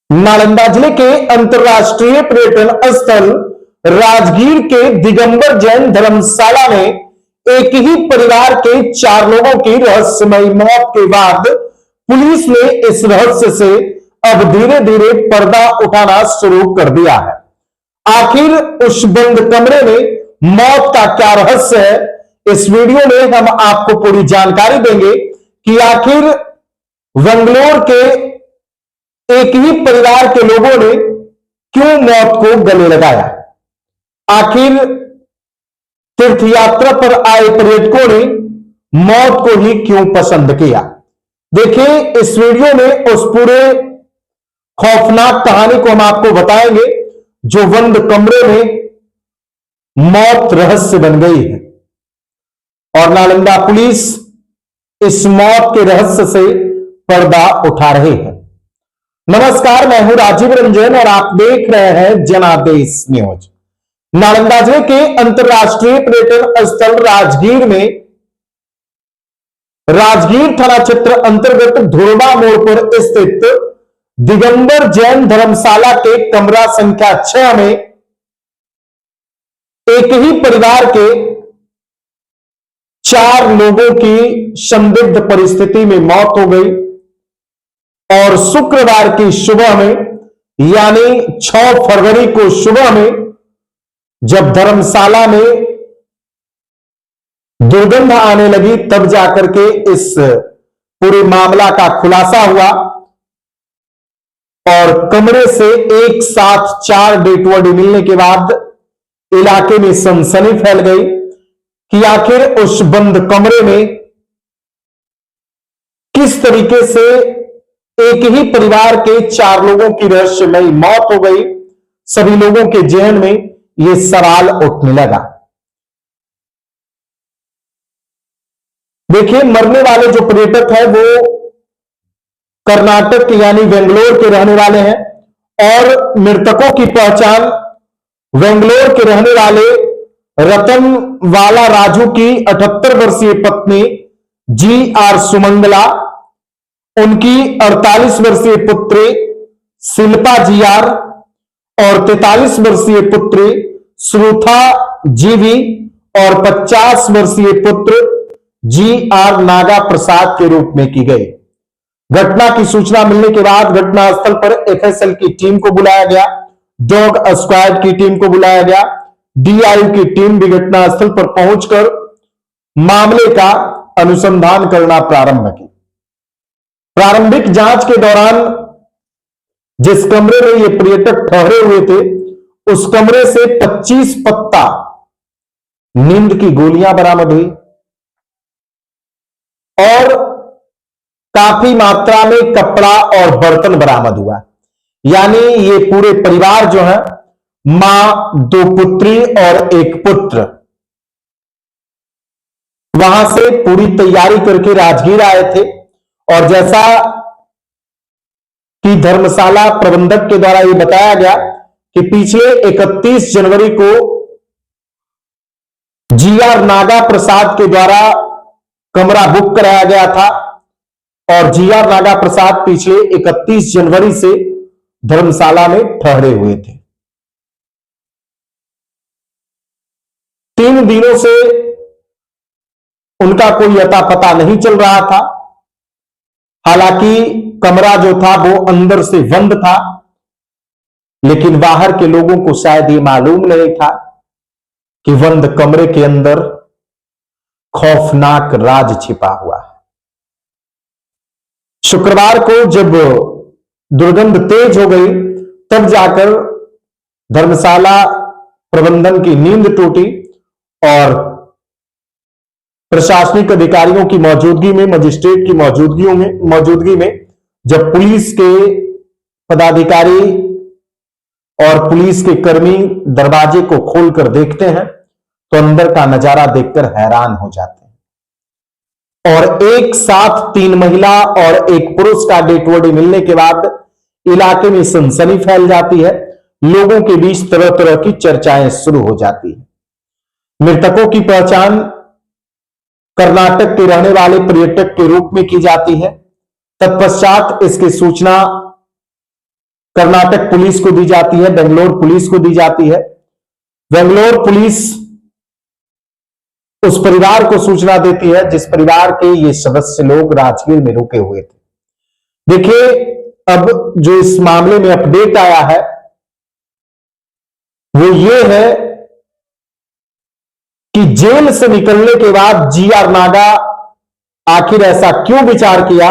नालंदा जिले के अंतर्राष्ट्रीय पर्यटन स्थल राजगीर के दिगंबर जैन धर्मशाला में एक ही परिवार के 4 लोगों की रहस्यमयी मौत के बाद पुलिस ने इस रहस्य से अब धीरे धीरे पर्दा उठाना शुरू कर दिया है। आखिर उस बंद कमरे में मौत का क्या रहस्य है, इस वीडियो में हम आपको पूरी जानकारी देंगे कि आखिर बेंगलोर के एक ही परिवार के लोगों ने क्यों मौत को गले लगाया। आखिर तीर्थ यात्रा पर आए पर्यटकों ने मौत को ही क्यों पसंद किया। देखिए इस वीडियो में उस पूरे खौफनाक कहानी को हम आपको बताएंगे जो बंद कमरे में मौत रहस्य बन गई है और नालंदा पुलिस इस मौत के रहस्य से पर्दा उठा रही है। नमस्कार, मैं हूं राजीव रंजन और आप देख रहे हैं जनादेश न्यूज। नालंदा जिले के अंतर्राष्ट्रीय पर्यटन स्थल राजगीर में राजगीर थाना क्षेत्र अंतर्गत धुरबा मोड़ पर स्थित दिगंबर जैन धर्मशाला के कमरा संख्या 6 में एक ही परिवार के 4 लोगों की संदिग्ध परिस्थिति में मौत हो गई और शुक्रवार की सुबह में यानी 6 फरवरी को सुबह में जब धर्मशाला में दुर्गंध आने लगी तब जाकर के इस पूरे मामला का खुलासा हुआ और कमरे से एक साथ 4 डेड बॉडी मिलने के बाद इलाके में सनसनी फैल गई कि आखिर उस बंद कमरे में किस तरीके से एक ही परिवार के 4 लोगों की रहस्यमयी मौत हो गई। सभी लोगों के जहन में यह सवाल उठने लगा। देखिए मरने वाले जो पर्यटक है वो कर्नाटक यानी बेंगलोर के रहने वाले हैं और मृतकों की पहचान बेंगलोर के रहने वाले रतन वाला राजू की 78 वर्षीय पत्नी जी.आर. सुमंगला, उनकी 48 वर्षीय पुत्री शिल्पा जी.आर. और 43 वर्षीय पुत्री श्रुथा जी.वी. और 50 वर्षीय पुत्र जी.आर. नागा प्रसाद के रूप में की गई। घटना की सूचना मिलने के बाद घटनास्थल पर एफएसएल की टीम को बुलाया गया, डॉग स्क्वाड की टीम को बुलाया गया। डीआईयू की टीम भी घटनास्थल पर पहुंचकर मामले का अनुसंधान करना प्रारंभ की। प्रारंभिक जांच के दौरान जिस कमरे में ये पर्यटक ठहरे हुए थे उस कमरे से 25 पत्ता नींद की गोलियां बरामद हुई और काफी मात्रा में कपड़ा और बर्तन बरामद हुआ। यानी ये पूरे परिवार जो है, मां, 2 पुत्री और 1 पुत्र, वहां से पूरी तैयारी करके राजगीर आए थे और जैसा कि धर्मशाला प्रबंधक के द्वारा यह बताया गया कि पिछले 31 जनवरी को जी.आर. नागा प्रसाद के द्वारा कमरा बुक कराया गया था और जी.आर. नागा प्रसाद पिछले 31 जनवरी से धर्मशाला में ठहरे हुए थे। 3 दिनों से उनका कोई अता पता नहीं चल रहा था। हालांकि कमरा जो था वो अंदर से बंद था, लेकिन बाहर के लोगों को शायद ये मालूम नहीं था कि बंद कमरे के अंदर खौफनाक राज छिपा हुआ है। शुक्रवार को जब दुर्गंध तेज हो गई तब जाकर धर्मशाला प्रबंधन की नींद टूटी और प्रशासनिक अधिकारियों की मौजूदगी में, मजिस्ट्रेट की मौजूदगी में जब पुलिस के पदाधिकारी और पुलिस के कर्मी दरवाजे को खोलकर देखते हैं तो अंदर का नजारा देखकर हैरान हो जाते हैं और एक साथ 3 महिला और 1 पुरुष का डेड बॉडी मिलने के बाद इलाके में सनसनी फैल जाती है। लोगों के बीच तरह तरह की चर्चाएं शुरू हो जाती है। मृतकों की पहचान कर्नाटक के रहने वाले पर्यटक के रूप में की जाती है। तत्पश्चात इसकी सूचना कर्नाटक पुलिस को दी जाती है, बेंगलोर पुलिस को दी जाती है। बेंगलोर पुलिस उस परिवार को सूचना देती है जिस परिवार के ये सदस्य लोग राजगीर में रुके हुए थे। देखिए, अब जो इस मामले में अपडेट आया है वो ये है कि जेल से निकलने के बाद जीआर नागा आखिर ऐसा क्यों विचार किया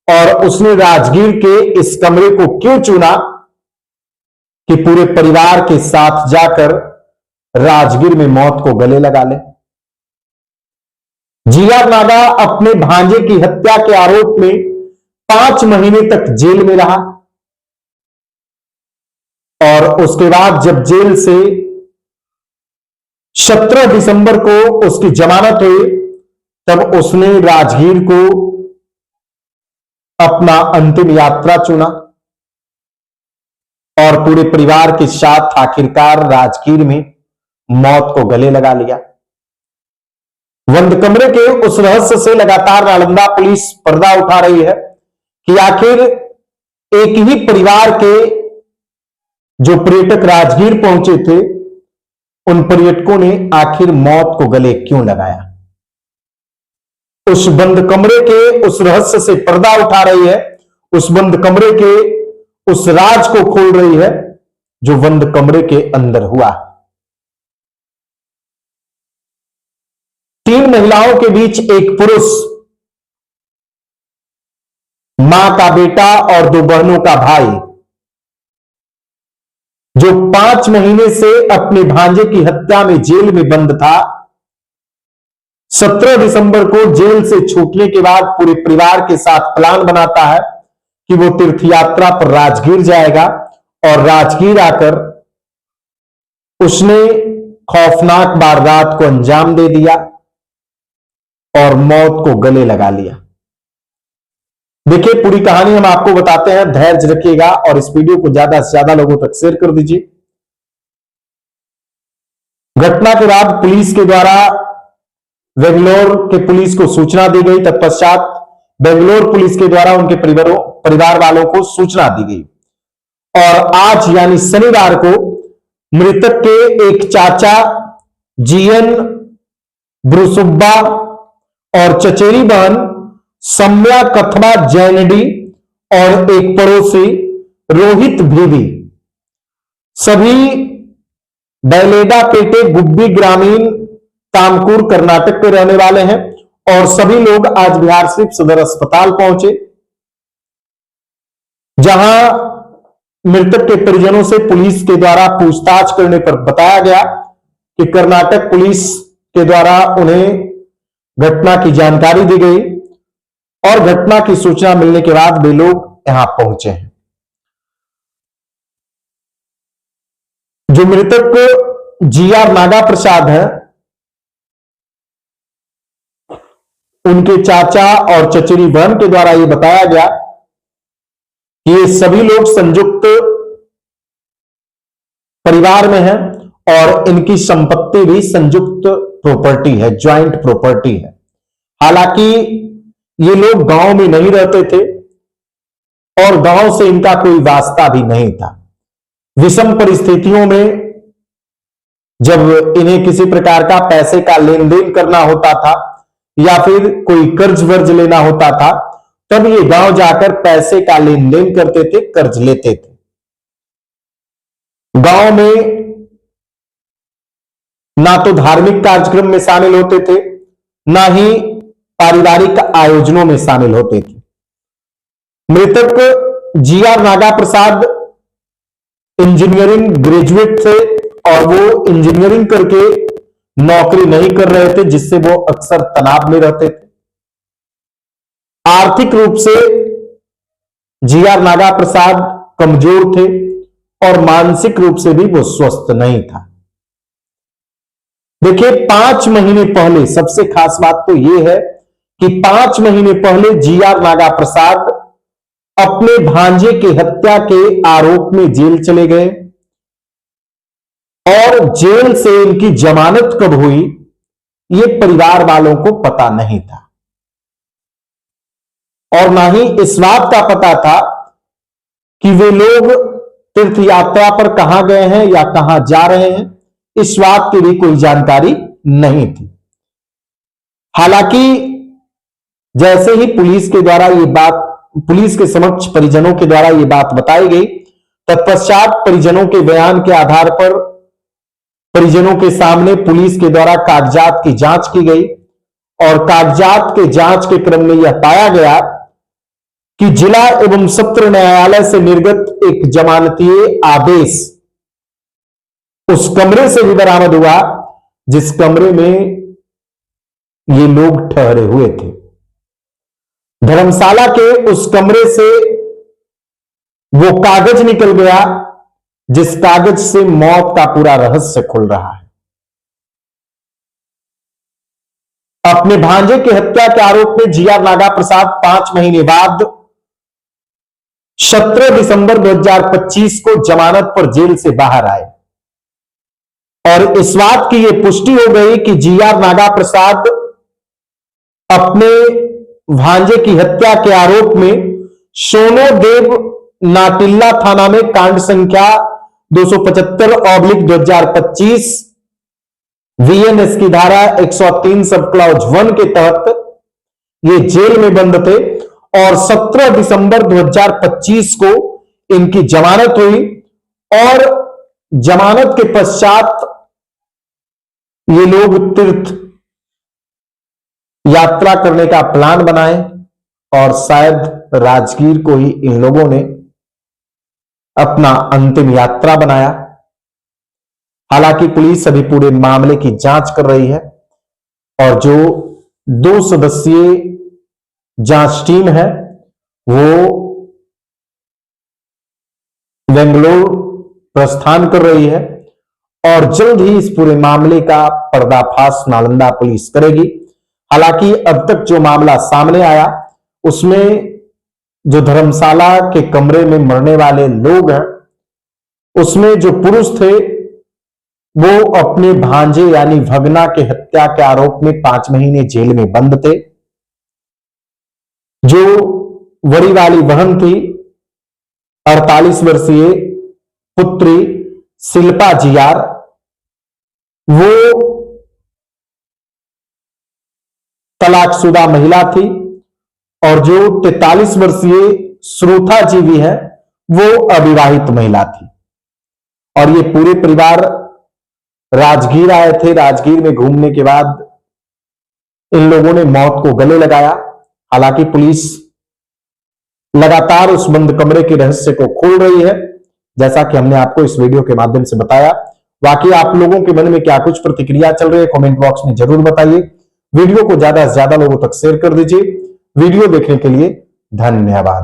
और उसने राजगीर के इस कमरे को क्यों चुना कि पूरे परिवार के साथ जाकर राजगीर में मौत को गले लगा ले। जीआर नागा अपने भांजे की हत्या के आरोप में 5 महीने तक जेल में रहा और उसके बाद जब जेल से 17 दिसंबर को उसकी जमानत हुई तब उसने राजगीर को अपना अंतिम यात्रा चुना और पूरे परिवार के साथ आखिरकार राजगीर में मौत को गले लगा लिया। बंद कमरे के उस रहस्य से लगातार नालंदा पुलिस पर्दा उठा रही है कि आखिर एक ही परिवार के जो पर्यटक राजगीर पहुंचे थे उन पर्यटकों ने आखिर मौत को गले क्यों लगाया। उस बंद कमरे के उस रहस्य से पर्दा उठा रही है, उस बंद कमरे के उस राज को खोल रही है जो बंद कमरे के अंदर हुआ। 3 महिलाओं के बीच एक पुरुष, मां का बेटा और 2 बहनों का भाई, जो 5 महीने से अपने भांजे की हत्या में जेल में बंद था, 17 दिसंबर को जेल से छूटने के बाद पूरे परिवार के साथ प्लान बनाता है कि वो तीर्थ यात्रा पर राजगीर जाएगा और राजगीर आकर उसने खौफनाक वारदात को अंजाम दे दिया और मौत को गले लगा लिया। देखिए, पूरी कहानी हम आपको बताते हैं, धैर्य रखिएगा और इस वीडियो को ज्यादा से ज्यादा लोगों तक शेयर कर दीजिए। घटना के बाद पुलिस के द्वारा बेंगलोर के पुलिस को सूचना दी गई, तत्पश्चात बेंगलोर पुलिस के द्वारा उनके परिवार वालों को सूचना दी गई और आज यानी शनिवार को मृतक के एक चाचा जीएन ब्रुसुब्बा और चचेरी बहन सम्या कथवा जैनडी और एक पड़ोसी रोहित भीवी सभी बैलेडापेटे गुब्बी ग्रामीण तामकुर कर्नाटक के रहने वाले हैं और सभी लोग आज बिहार शरीफ सदर अस्पताल पहुंचे, जहां मृतक के परिजनों से पुलिस के द्वारा पूछताछ करने पर बताया गया कि कर्नाटक पुलिस के द्वारा उन्हें घटना की जानकारी दी गई और घटना की सूचना मिलने के बाद वे लोग यहां पहुंचे हैं। जो मृतक जीआर नागा प्रसाद है, उनके चाचा और चचेरी बहन के द्वारा यह बताया गया कि ये सभी लोग संयुक्त परिवार में हैं और इनकी संपत्ति भी संयुक्त प्रॉपर्टी है, ज्वाइंट प्रॉपर्टी है। हालांकि ये लोग गांव में नहीं रहते थे और गांव से इनका कोई वास्ता भी नहीं था। विषम परिस्थितियों में जब इन्हें किसी प्रकार का पैसे का लेन देन करना होता था या फिर कोई कर्ज वर्ज लेना होता था, तब ये गांव जाकर पैसे का लेन देन करते थे, कर्ज लेते थे। गांव में ना तो धार्मिक कार्यक्रम में शामिल होते थे, ना ही पारिवारिक आयोजनों में शामिल होते थे। मृतक जीआर नागा प्रसाद इंजीनियरिंग ग्रेजुएट थे और वो इंजीनियरिंग करके नौकरी नहीं कर रहे थे, जिससे वो अक्सर तनाव में रहते थे। आर्थिक रूप से जीआर नागा प्रसाद कमजोर थे और मानसिक रूप से भी वो स्वस्थ नहीं था। देखिए, 5 महीने पहले, सबसे खास बात तो यह है कि 5 महीने पहले जीआर नागा प्रसाद अपने भांजे की हत्या के आरोप में जेल चले गए और जेल से इनकी जमानत कब हुई यह परिवार वालों को पता नहीं था और ना ही इस बात का पता था कि वे लोग तीर्थ यात्रा पर कहां गए हैं या कहां जा रहे हैं, इस बात की भी कोई जानकारी नहीं थी। हालांकि जैसे ही पुलिस के समक्ष परिजनों के द्वारा यह बात बताई गई, तत्पश्चात परिजनों के बयान के आधार पर परिजनों के सामने पुलिस के द्वारा कागजात की जांच की गई और कागजात के जांच के क्रम में यह पाया गया कि जिला एवं सत्र न्यायालय से निर्गत एक जमानतीय आदेश उस कमरे से भी बरामद हुआ जिस कमरे में ये लोग ठहरे हुए थे। धर्मशाला के उस कमरे से वो कागज निकल गया जिस कागज से मौत का पूरा रहस्य खुल रहा है। अपने भांजे की हत्या के आरोप में जीआर नागा प्रसाद 5 महीने बाद 17 दिसंबर 2025 को जमानत पर जेल से बाहर आए और इस बात की यह पुष्टि हो गई कि जीआर नागा प्रसाद अपने भांजे की हत्या के आरोप में सोनोदेव नाटिल्ला थाना में कांड संख्या 275/2025 वीएनएस की धारा 103 सब क्लॉज 1 के तहत ये जेल में बंद थे और 17 दिसंबर 2025 को इनकी जमानत हुई और जमानत के पश्चात ये लोग तीर्थ यात्रा करने का प्लान बनाए और शायद राजगीर को ही इन लोगों ने अपना अंतिम यात्रा बनाया। हालांकि पुलिस अभी पूरे मामले की जांच कर रही है और जो 2 सदस्यीय जांच टीम है वो बेंगलोर प्रस्थान कर रही है और जल्द ही इस पूरे मामले का पर्दाफाश नालंदा पुलिस करेगी। हालांकि अब तक जो मामला सामने आया उसमें जो धर्मशाला के कमरे में मरने वाले लोग हैं उसमें जो पुरुष थे वो अपने भांजे यानी भगना के हत्या के आरोप में 5 महीने जेल में बंद थे। जो बड़ी वाली बहन थी 48 वर्षीय पुत्री शिल्पा जीआर, वो तलाकशुदा महिला थी और जो 43 वर्षीय श्रोता जीवी है वो अविवाहित महिला थी और ये पूरे परिवार राजगीर आए थे। राजगीर में घूमने के बाद इन लोगों ने मौत को गले लगाया। हालांकि पुलिस लगातार उस बंद कमरे के रहस्य को खोल रही है, जैसा कि हमने आपको इस वीडियो के माध्यम से बताया। बाकी आप लोगों के मन में क्या कुछ प्रतिक्रिया चल रही है कमेंट बॉक्स में जरूर बताइए। वीडियो को ज्यादा से ज्यादा लोगों तक शेयर कर दीजिए। वीडियो देखने के लिए धन्यवाद।